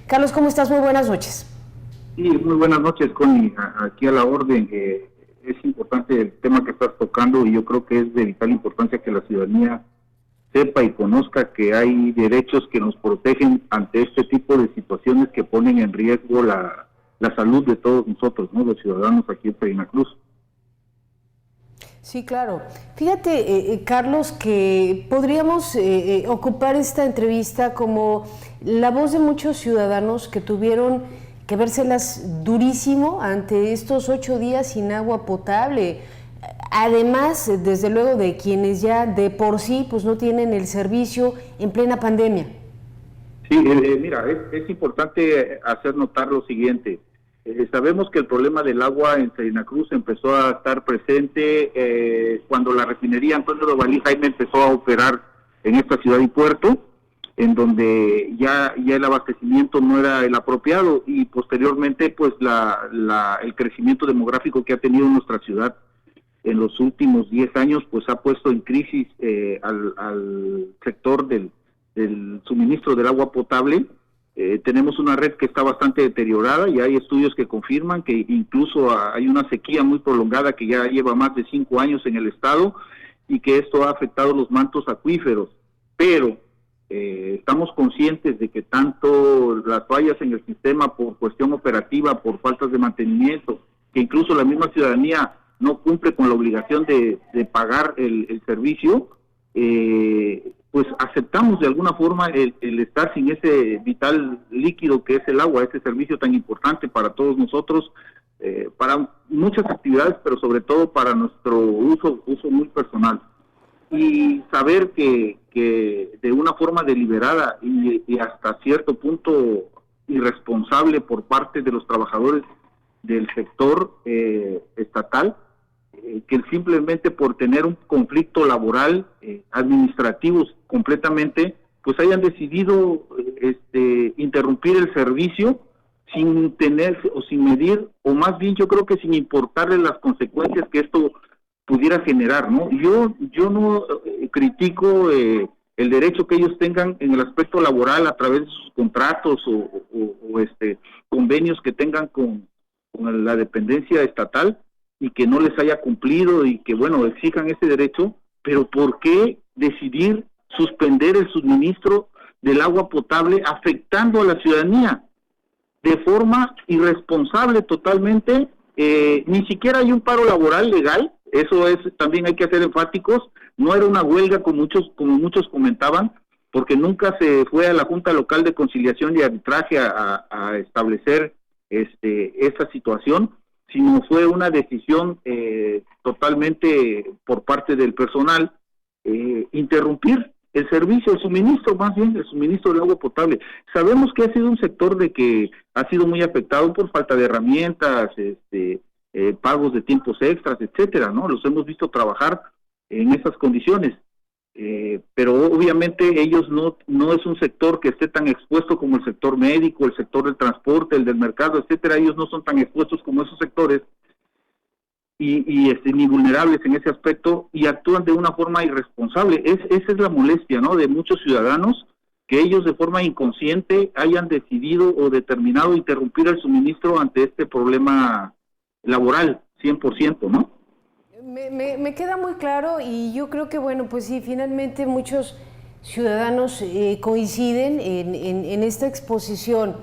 Carlos, ¿cómo estás? Muy buenas noches. Sí, muy buenas noches, Connie. Aquí a la orden. Es importante el tema que estás tocando y yo creo que es de vital importancia que la ciudadanía sepa y conozca que hay derechos que nos protegen ante este tipo de situaciones que ponen en riesgo la salud de todos nosotros, ¿no? Los ciudadanos aquí en Salina Cruz. Sí, claro. Fíjate, Carlos, que podríamos ocupar esta entrevista como la voz de muchos ciudadanos que tuvieron que vérselas durísimo ante estos 8 días sin agua potable. Además, desde luego, de quienes ya de por sí pues no tienen el servicio en plena pandemia. Sí, mira, es importante hacer notar lo siguiente. Sabemos que el problema del agua en Salina Cruz empezó a estar presente cuando la refinería Antonio Dovalí Jaime empezó a operar en esta ciudad y puerto, en donde ya el abastecimiento no era el apropiado y posteriormente pues el crecimiento demográfico que ha tenido nuestra ciudad en los últimos 10 años pues ha puesto en crisis al sector del suministro del agua potable. Tenemos una red que está bastante deteriorada y hay estudios que confirman que incluso hay una sequía muy prolongada que ya lleva más de 5 años en el estado y que esto ha afectado los mantos acuíferos. Pero estamos conscientes de que tanto las fallas en el sistema por cuestión operativa, por faltas de mantenimiento, que incluso la misma ciudadanía no cumple con la obligación de pagar el servicio, pues aceptamos de alguna forma el estar sin ese vital líquido que es el agua, ese servicio tan importante para todos nosotros, para muchas actividades, pero sobre todo para nuestro uso muy personal. Y saber que de una forma deliberada y hasta cierto punto irresponsable por parte de los trabajadores del sector estatal, que simplemente por tener un conflicto laboral, administrativos completamente, pues hayan decidido interrumpir el servicio sin tener o sin medir, o más bien yo creo que sin importarle las consecuencias que esto pudiera generar, ¿no? Yo no critico el derecho que ellos tengan en el aspecto laboral a través de sus contratos o convenios que tengan con la dependencia estatal, y que no les haya cumplido y que, bueno, exijan ese derecho, pero ¿por qué decidir suspender el suministro del agua potable afectando a la ciudadanía de forma irresponsable totalmente? Ni siquiera hay un paro laboral legal, eso es, también hay que ser enfáticos, no era una huelga como muchos comentaban, porque nunca se fue a la Junta Local de Conciliación y Arbitraje a establecer esta situación, sino fue una decisión totalmente por parte del personal interrumpir el servicio, el suministro, más bien el suministro de agua potable. Sabemos que ha sido un sector de que ha sido muy afectado por falta de herramientas, pagos de tiempos extras, etcétera, ¿no? Los hemos visto trabajar en esas condiciones. Pero obviamente ellos no es un sector que esté tan expuesto como el sector médico, el sector del transporte, el del mercado, etcétera. Ellos no son tan expuestos como esos sectores ni vulnerables en ese aspecto, y actúan de una forma irresponsable. Esa es la molestia, ¿no?, de muchos ciudadanos, que ellos de forma inconsciente hayan decidido o determinado interrumpir el suministro ante este problema laboral, 100%, ¿no? Me queda muy claro, y yo creo que, bueno, pues sí, finalmente muchos ciudadanos coinciden en esta exposición.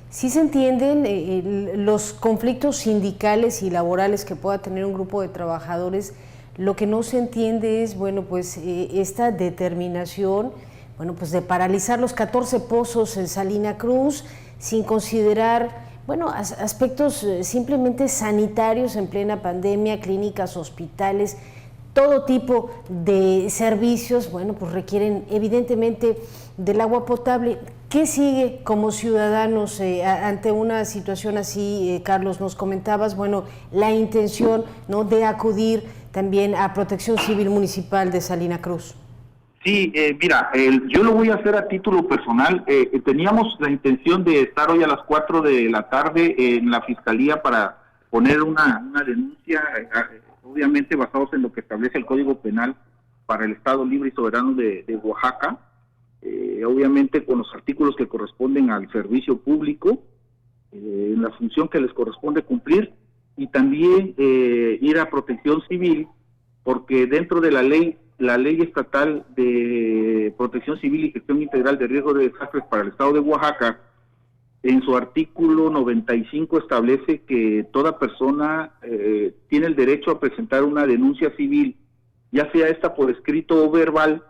Sí se entienden los conflictos sindicales y laborales que pueda tener un grupo de trabajadores. Lo que no se entiende es, bueno, pues esta determinación, bueno, pues de paralizar los 14 pozos en Salina Cruz sin considerar, bueno, aspectos simplemente sanitarios en plena pandemia, clínicas, hospitales, todo tipo de servicios, bueno, pues requieren evidentemente del agua potable. ¿Qué sigue como ciudadanos ante una situación así, Carlos? Nos comentabas, bueno, la intención, ¿no?, de acudir también a Protección Civil Municipal de Salina Cruz. Sí, mira, yo lo voy a hacer a título personal. Teníamos la intención de estar hoy a las 4 de la tarde en la Fiscalía para poner una denuncia, obviamente basados en lo que establece el Código Penal para el Estado Libre y Soberano de Oaxaca, obviamente con los artículos que corresponden al servicio público, en la función que les corresponde cumplir, y también ir a Protección Civil, porque dentro de la ley estatal de Protección Civil y Gestión Integral de Riesgo de Desastres para el Estado de Oaxaca, en su artículo 95 establece que toda persona tiene el derecho a presentar una denuncia civil, ya sea esta por escrito o verbal,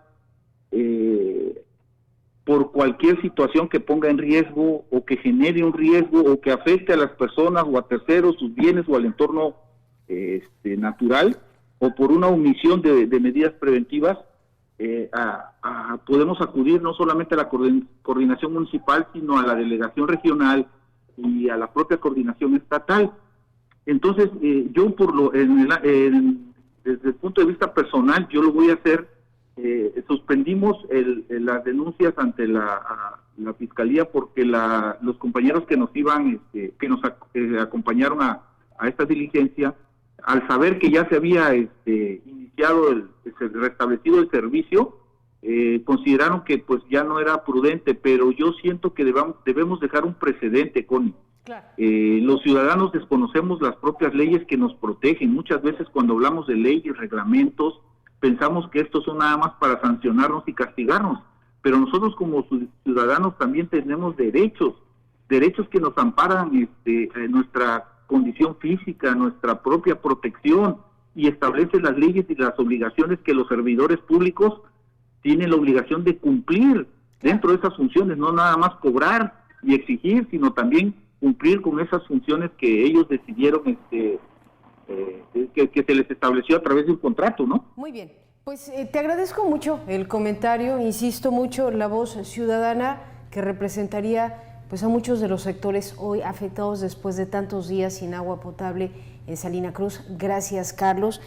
por cualquier situación que ponga en riesgo o que genere un riesgo o que afecte a las personas o a terceros, sus bienes o al entorno natural, o por una omisión de medidas preventivas. Podemos acudir no solamente a la coordinación municipal, sino a la delegación regional y a la propia coordinación estatal. Entonces, yo desde el punto de vista personal, yo lo voy a hacer. Suspendimos las denuncias ante la fiscalía porque los compañeros que nos acompañaron a esta diligencia, al saber que ya se había iniciado restablecido el servicio, consideraron que pues ya no era prudente, pero yo siento que debemos dejar un precedente, Connie. Claro. Los ciudadanos desconocemos las propias leyes que nos protegen. Muchas veces cuando hablamos de leyes, reglamentos, pensamos que estos son nada más para sancionarnos y castigarnos, pero nosotros como ciudadanos también tenemos derechos que nos amparan nuestra condición física, nuestra propia protección, y establece las leyes y las obligaciones que los servidores públicos tienen la obligación de cumplir dentro de esas funciones, no nada más cobrar y exigir, sino también cumplir con esas funciones que ellos decidieron que se les estableció a través de un contrato, ¿no? Muy bien, pues te agradezco mucho el comentario, insisto mucho, la voz ciudadana que representaría pues a muchos de los sectores hoy afectados después de tantos días sin agua potable en Salina Cruz. Gracias, Carlos.